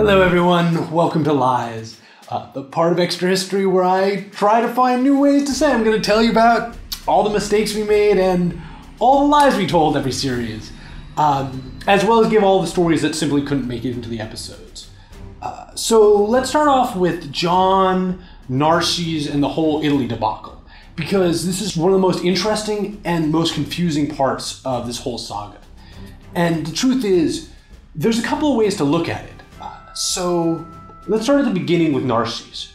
Hello everyone, welcome to Lies, the part of extra history where I try to find new ways to say I'm going to tell you about all the mistakes we made and all the lies we told every series, as well as give all the stories that simply couldn't make it into the episodes. So let's start off with John, Narses, and the whole Italy debacle, because this is one of the most interesting and most confusing parts of this whole saga. And the truth is, there's a couple of ways to look at it. So let's start at the beginning with Narses.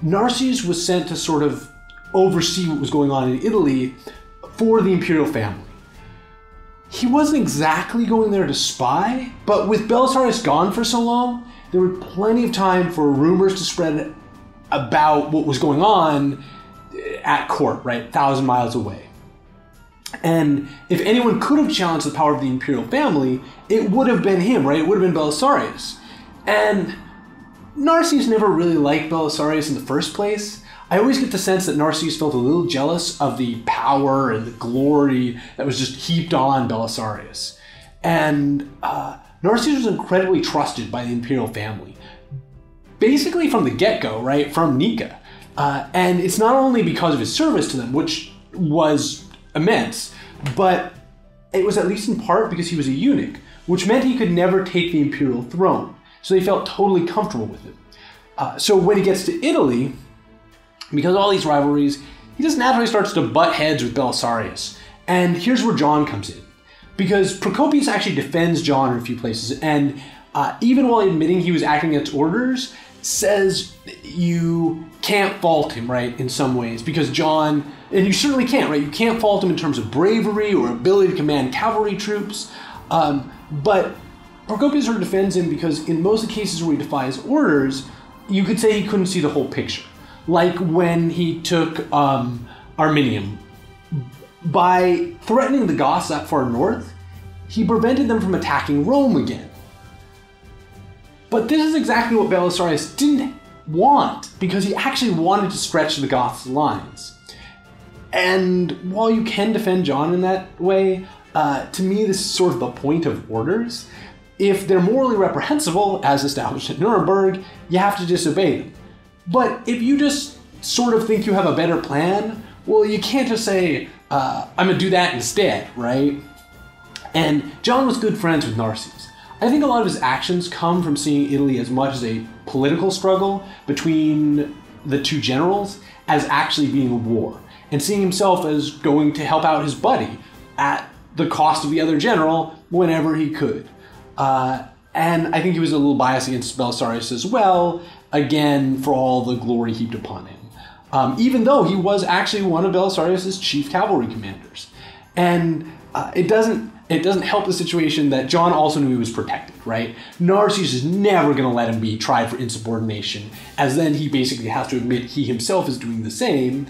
Narses was sent to sort of oversee what was going on in Italy for the imperial family. He wasn't exactly going there to spy, but with Belisarius gone for so long, there was plenty of time for rumors to spread about what was going on at court, right, 1,000 miles away. And if anyone could have challenged the power of the imperial family, it would have been him, right? It would have been Belisarius. And Narses never really liked Belisarius in the first place. I always get the sense that Narses felt a little jealous of the power and the glory that was just heaped on Belisarius. And Narses was incredibly trusted by the imperial family, basically from the get-go, right, from Nika. And it's not only because of his service to them, which was immense, but it was at least in part because he was a eunuch, which meant he could never take the imperial throne. So they felt totally comfortable with it. So when he gets to Italy, because of all these rivalries, he just naturally starts to butt heads with Belisarius. And here's where John comes in. Because Procopius actually defends John in a few places, and even while admitting he was acting against orders, says you can't fault him, right, in some ways, because John, and you certainly can't, right, you can't fault him in terms of bravery or ability to command cavalry troops, but Procopius sort of defends him because in most of the cases where he defies orders, you could say he couldn't see the whole picture. Like when he took Arminium. By threatening the Goths that far north, he prevented them from attacking Rome again. But this is exactly what Belisarius didn't want, because he actually wanted to stretch the Goths' lines. And while you can defend John in that way, to me this is sort of the point of orders. If they're morally reprehensible, as established at Nuremberg, you have to disobey them. But if you just sort of think you have a better plan, well, you can't just say, I'm gonna do that instead, right? And John was good friends with Narses. I think a lot of his actions come from seeing Italy as much as a political struggle between the two generals as actually being a war, and seeing himself as going to help out his buddy at the cost of the other general whenever he could. And I think he was a little biased against Belisarius as well, again, for all the glory heaped upon him. Even though he was actually one of Belisarius' chief cavalry commanders. And it doesn't help the situation that John also knew he was protected, right? Narses is never going to let him be tried for insubordination, as then he basically has to admit he himself is doing the same.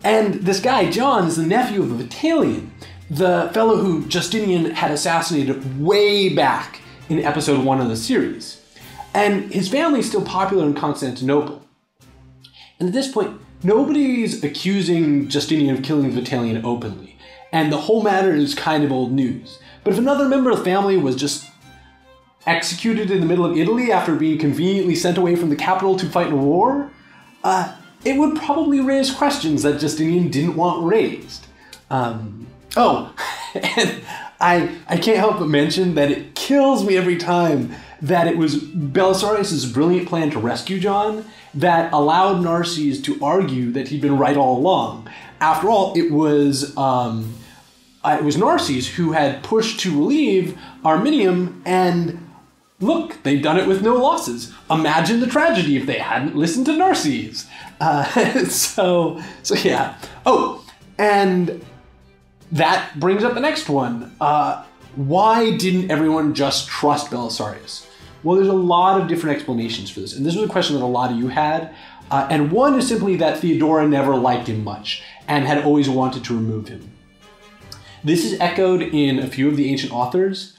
And this guy, John, is the nephew of a Vitalian, the fellow who Justinian had assassinated way back in episode 1 of the series. And his family is still popular in Constantinople. And at this point, nobody's accusing Justinian of killing the Vitalian openly, and the whole matter is kind of old news. But if another member of the family was just executed in the middle of Italy after being conveniently sent away from the capital to fight in a war, it would probably raise questions that Justinian didn't want raised. Oh, and I can't help but mention that it kills me every time that it was Belisarius' brilliant plan to rescue John that allowed Narses to argue that he'd been right all along. After all, it was Narses who had pushed to relieve Arminium, and look, they've done it with no losses. Imagine the tragedy if they hadn't listened to Narses. So yeah. Oh, and that brings up the next one. Why didn't everyone just trust Belisarius? Well, there's a lot of different explanations for this, and this was a question that a lot of you had. And one is simply that Theodora never liked him much and had always wanted to remove him. This is echoed in a few of the ancient authors,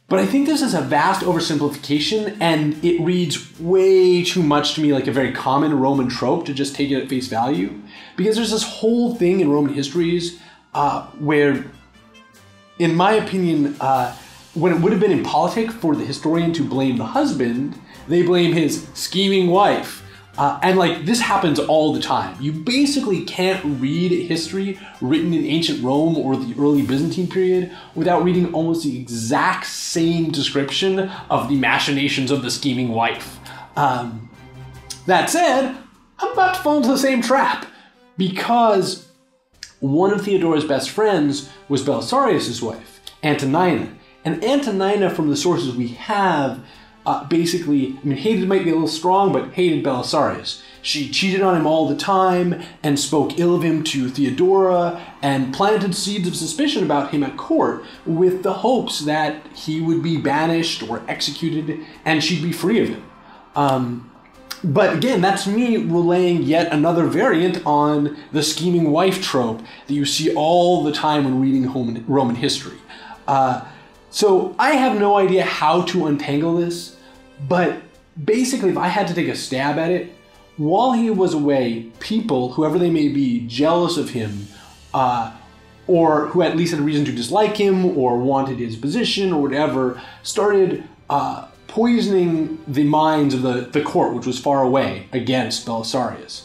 but I think this is a vast oversimplification, and it reads way too much to me like a very common Roman trope to just take it at face value, because there's this whole thing in Roman histories where, in my opinion, when it would have been impolitic for the historian to blame the husband, They blame his scheming wife. And like, this happens all the time. You basically can't read history written in ancient Rome or the early Byzantine period without reading almost the exact same description of the machinations of the scheming wife. That said, I'm about to fall into the same trap, because one of Theodora's best friends was Belisarius' wife, Antonina. And Antonina, from the sources we have, basically, I mean, hated might be a little strong, but hated Belisarius. She cheated on him all the time and spoke ill of him to Theodora and planted seeds of suspicion about him at court with the hopes that he would be banished or executed and she'd be free of him. But again, that's me relaying yet another variant on the scheming wife trope that you see all the time when reading Roman history. So I have no idea how to untangle this, but basically if I had to take a stab at it, while he was away, people, whoever they may be, jealous of him, or who at least had a reason to dislike him or wanted his position or whatever, started poisoning the minds of the court, which was far away, against Belisarius.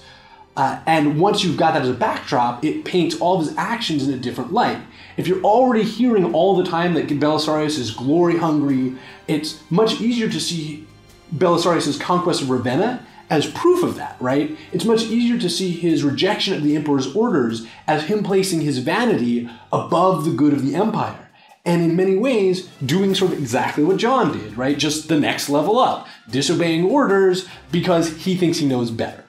And once you've got that as a backdrop, it paints all of his actions in a different light. If you're already hearing all the time that Belisarius is glory hungry, it's much easier to see Belisarius' conquest of Ravenna as proof of that, right? It's much easier to see his rejection of the emperor's orders as him placing his vanity above the good of the empire. And in many ways, doing sort of exactly what John did, right? Just the next level up, disobeying orders because he thinks he knows better.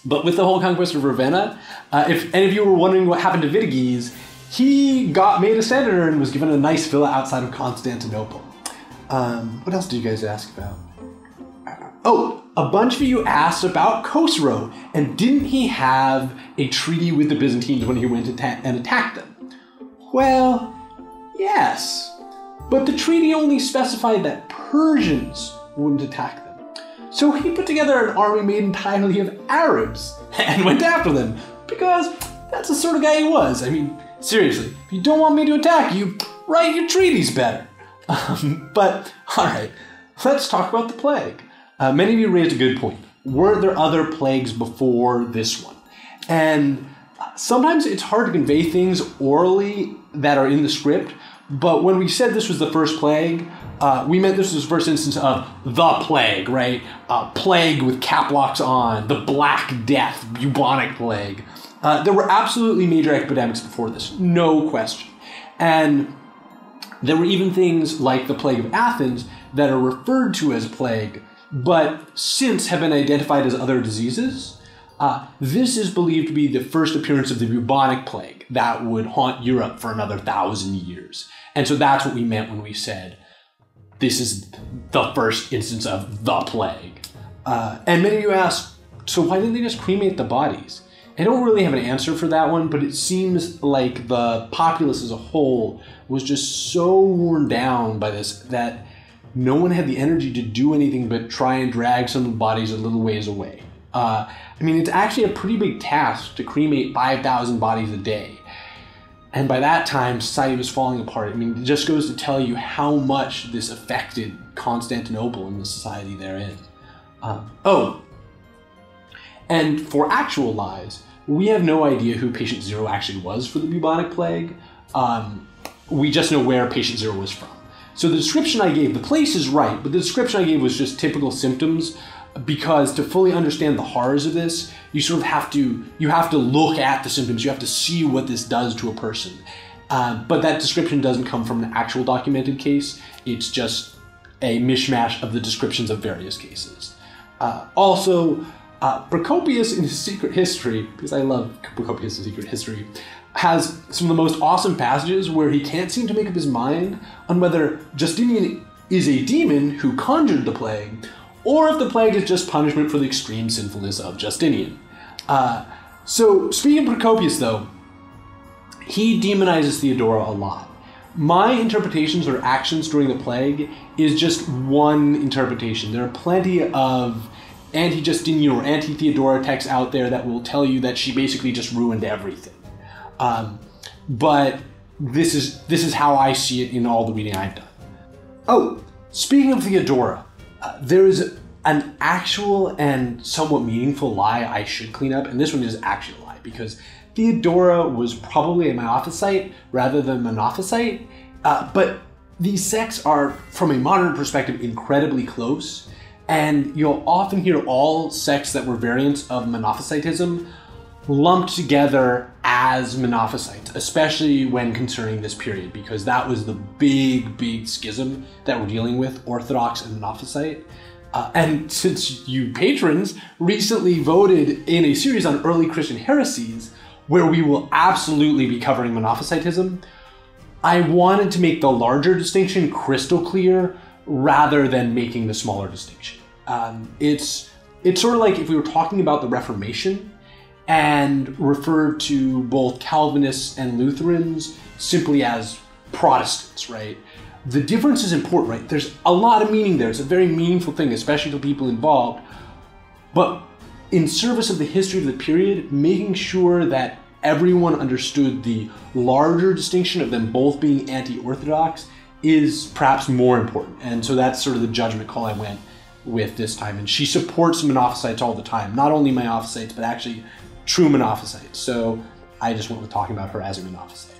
But with the whole conquest of Ravenna, if any of you were wondering what happened to Vitiges, he got made a senator and was given a nice villa outside of Constantinople. What else did you guys ask about? Oh, a bunch of you asked about Khosrow, and didn't he have a treaty with the Byzantines when he went and attacked them? Well, yes, but the treaty only specified that Persians wouldn't attack them. So he put together an army made entirely of Arabs and went after them, because that's the sort of guy he was. I mean, seriously, if you don't want me to attack you, write your treaties better. But, all right, let's talk about the plague. Many of you raised a good point. Weren't there other plagues before this one? And sometimes it's hard to convey things orally that are in the script, but when we said this was the first plague, we meant this was the first instance of the plague, right? Plague with cap locks on, the Black Death, Bubonic Plague. There were absolutely major epidemics before this, no question. And there were even things like the Plague of Athens that are referred to as plague, but since have been identified as other diseases. This is believed to be the first appearance of the Bubonic Plague that would haunt Europe for another 1,000 years. And so that's what we meant when we said this is the first instance of the plague. And many of you asked, so why didn't they just cremate the bodies? I don't really have an answer for that one, but it seems like the populace as a whole was just so worn down by this that no one had the energy to do anything but try and drag some of the bodies a little ways away. I mean, it's actually a pretty big task to cremate 5,000 bodies a day. And by that time, society was falling apart. I mean, it just goes to tell you how much this affected Constantinople and the society therein. And for actual lies, we have no idea who patient 0 actually was for the bubonic plague. We just know where patient 0 was from. So the description I gave, the place is right, but the description I gave was just typical symptoms, because to fully understand the horrors of this, you sort of have to look at the symptoms, you have to see what this does to a person. But that description doesn't come from an actual documented case, it's just a mishmash of the descriptions of various cases. Procopius in his Secret History, because I love Procopius' Secret History, has some of the most awesome passages where he can't seem to make up his mind on whether Justinian is a demon who conjured the plague, or if the plague is just punishment for the extreme sinfulness of Justinian. So speaking of Procopius though, he demonizes Theodora a lot. My interpretations or actions during the plague is just one interpretation. There are plenty of anti-Justinian or anti-Theodora texts out there that will tell you that she basically just ruined everything. But this is how I see it in all the reading I've done. Oh, Speaking of Theodora, there is an actual and somewhat meaningful lie I should clean up, and this one is actually a lie, because Theodora was probably a miaphysite rather than monophysite, but these sects are, from a modern perspective, incredibly close, and you'll often hear all sects that were variants of monophysitism lumped together as monophysites, especially when concerning this period, because that was the big schism that we're dealing with, Orthodox and Monophysite. And since you patrons recently voted in a series on early Christian heresies, where we will absolutely be covering monophysitism, I wanted to make the larger distinction crystal clear rather than making the smaller distinction. It's sort of like if we were talking about the Reformation and referred to both Calvinists and Lutherans simply as Protestants, right? The difference is important, right? There's a lot of meaning there. It's a very meaningful thing, especially to people involved. But in service of the history of the period, making sure that everyone understood the larger distinction of them both being anti-Orthodox is perhaps more important. And so that's sort of the judgment call I went with this time. And she supports monophysites all the time, not only miaphysites, but actually true monophysites. So I just went with talking about her as a monophysite.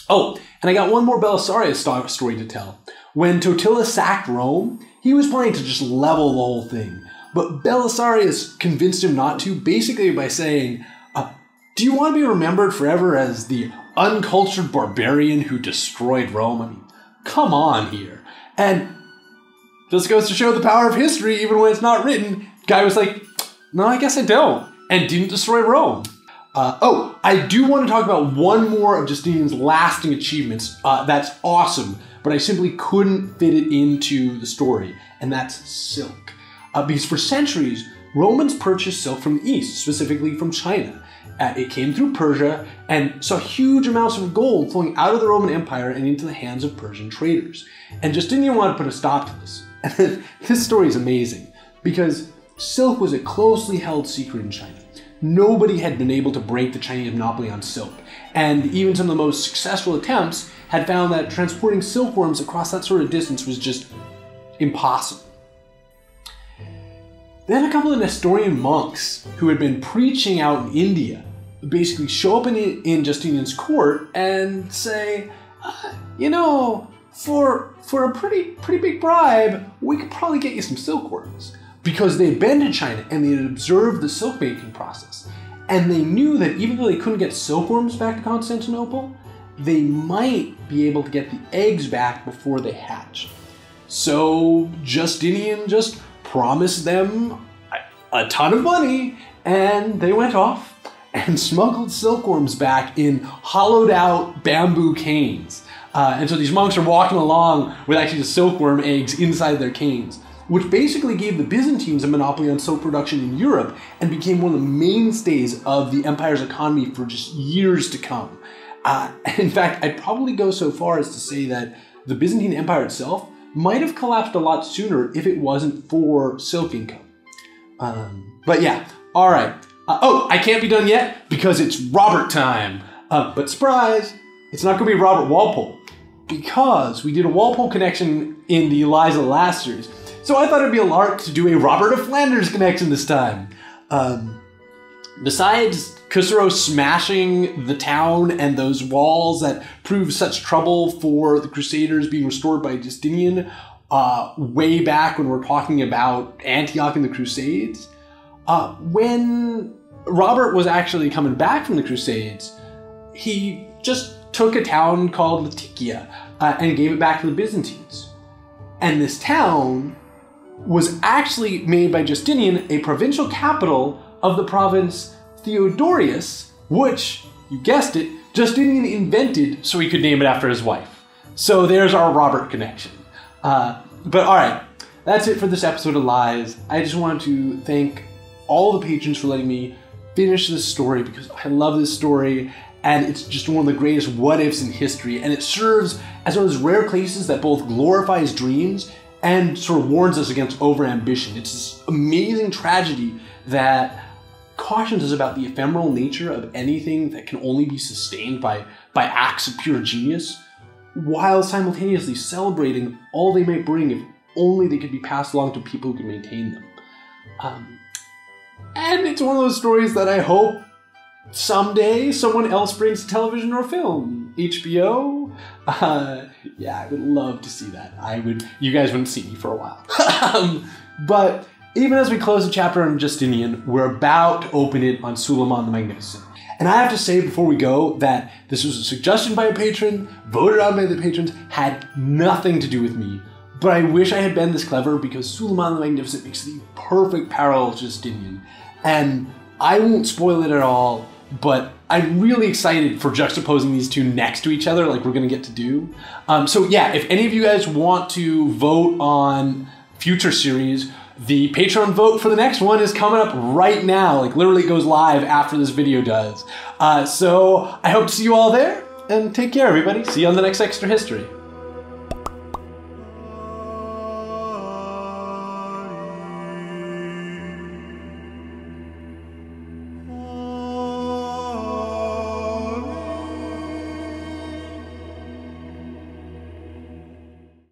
Oh, and I got one more Belisarius story to tell. When Totila sacked Rome, he was planning to just level the whole thing. But Belisarius convinced him not to, basically by saying, do you want to be remembered forever as the uncultured barbarian who destroyed Rome? I mean, come on here. And this goes to show the power of history, even when it's not written. Guy was like, no, I guess I don't, and didn't destroy Rome. Oh, I do want to talk about one more of Justinian's lasting achievements. That's awesome, but I simply couldn't fit it into the story, and that's silk. Because for centuries, Romans purchased silk from the East, specifically from China. It came through Persia and saw huge amounts of gold flowing out of the Roman Empire and into the hands of Persian traders. And Justinian wanted to put a stop to this. And this story is amazing because silk was a closely held secret in China. Nobody had been able to break the Chinese monopoly on silk. And even some of the most successful attempts had found that transporting silkworms across that sort of distance was just impossible. Then a couple of Nestorian monks who had been preaching out in India basically show up in Justinian's court and say, you know, for a pretty big bribe, we could probably get you some silkworms. Because they had been to China and they had observed the silk making process. And they knew that even though they couldn't get silkworms back to Constantinople, they might be able to get the eggs back before they hatch. So Justinian just promised them a ton of money, and they went off and smuggled silkworms back in hollowed out bamboo canes. And so these monks are walking along with actually the silkworm eggs inside their canes, which basically gave the Byzantines a monopoly on silk production in Europe and became one of the mainstays of the empire's economy for just years to come. In fact, I'd probably go so far as to say that the Byzantine Empire itself might have collapsed a lot sooner if it wasn't for silk income. But yeah, all right. Oh, I can't be done yet because it's Robert time. But surprise, it's not going to be Robert Walpole, because we did a Walpole connection in the Lies of the last series. So I thought it'd be a lark to do a Robert of Flanders connection this time. Besides Khusro smashing the town and those walls that proved such trouble for the Crusaders being restored by Justinian way back when we're talking about Antioch and the Crusades, when Robert was actually coming back from the Crusades, he just took a town called Latakia and gave it back to the Byzantines. And this town was actually made by Justinian a provincial capital of the province Theodorius, which, you guessed it, Justinian invented so he could name it after his wife. So there's our Robert connection. But all right, that's it for this episode of Lies. I just wanted to thank all the patrons for letting me finish this story, because I love this story and it's just one of the greatest what-ifs in history, and it serves as one of those rare cases that both glorifies dreams and sort of warns us against over-ambition. It's this amazing tragedy that cautions us about the ephemeral nature of anything that can only be sustained by acts of pure genius, while simultaneously celebrating all they might bring if only they could be passed along to people who can maintain them. And it's one of those stories that I hope someday someone else brings to television or film. HBO? Yeah, I would love to see that. You guys wouldn't see me for a while. But even as we close the chapter on Justinian, we're about to open it on Suleiman the Magnificent. And I have to say before we go that this was a suggestion by a patron, voted on by the patrons, had nothing to do with me. But I wish I had been this clever because Suleiman the Magnificent makes the perfect parallel to Justinian. And I won't spoil it at all, but I'm really excited for juxtaposing these two next to each other like we're going to get to do. So yeah, if any of you guys want to vote on future series, the Patreon vote for the next one is coming up right now. Like literally it goes live after this video does. So I hope to see you all there, and take care everybody. See you on the next Extra History.